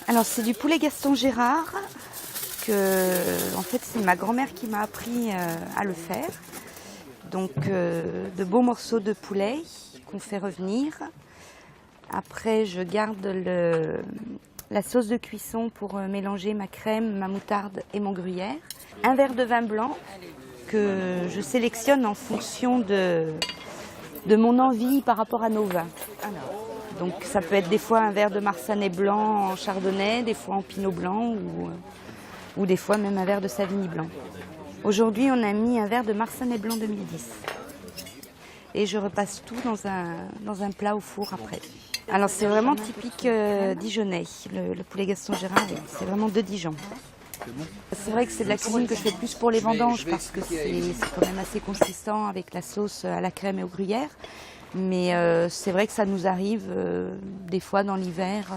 Alors c'est du poulet Gaston Gérard, en fait c'est ma grand-mère qui m'a appris à le faire. Donc de beaux morceaux de poulet qu'on fait revenir. Après je garde la sauce de cuisson pour mélanger ma crème, ma moutarde et mon gruyère. Un verre de vin blanc que je sélectionne en fonction de mon envie par rapport à nos vins. Donc ça peut être des fois un verre de Marsanais blanc en chardonnay, des fois en pinot blanc ou des fois même un verre de Savigny blanc. Aujourd'hui on a mis un verre de Marsanais blanc 2010. Et je repasse tout dans un plat au four après. Alors c'est vraiment typique dijonnais, le poulet Gaston Gérard, c'est vraiment de Dijon. C'est vrai que c'est de la cuisine que je fais plus pour les vendanges parce que c'est quand même assez consistant avec la sauce à la crème et au gruyère. Mais c'est vrai que ça nous arrive des fois dans l'hiver,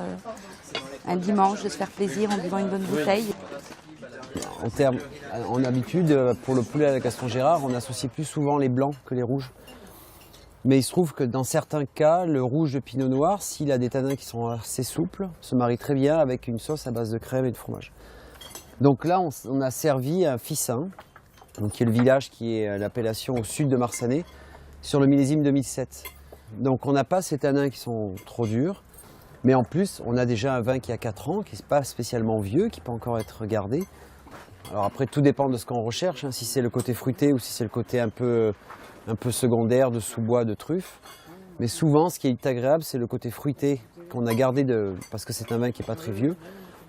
un dimanche, de se faire plaisir en buvant une bonne bouteille. En habitude, pour le poulet à la Gaston Gérard, on associe plus souvent les blancs que les rouges. Mais il se trouve que dans certains cas, le rouge de pinot noir, s'il a des tanins qui sont assez souples, se marie très bien avec une sauce à base de crème et de fromage. Donc là, on a servi un Fissin, qui est le village qui est l'appellation au sud de Marsanais, sur le millésime 2007. Donc on n'a pas ces tanins qui sont trop durs, mais en plus, on a déjà un vin qui a 4 ans, qui n'est pas spécialement vieux, qui peut encore être gardé. Alors après, tout dépend de ce qu'on recherche, si c'est le côté fruité ou si c'est le côté un peu secondaire de sous-bois, de truffe. Mais souvent, ce qui est agréable, c'est le côté fruité qu'on a gardé parce que c'est un vin qui n'est pas très vieux,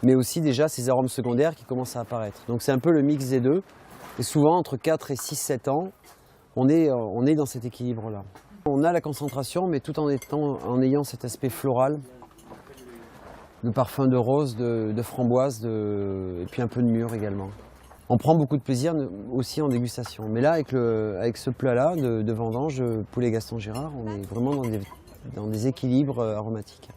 mais aussi déjà ces arômes secondaires qui commencent à apparaître. Donc c'est un peu le mix des deux. Et souvent, entre 4 et 6-7 ans, on est dans cet équilibre-là. On a la concentration, mais tout en ayant cet aspect floral, de parfum de rose, de framboise, et puis un peu de mûre également. On prend beaucoup de plaisir aussi en dégustation. Mais là, avec ce plat-là de vendange, poulet Gaston Gérard, on est vraiment dans des équilibres aromatiques.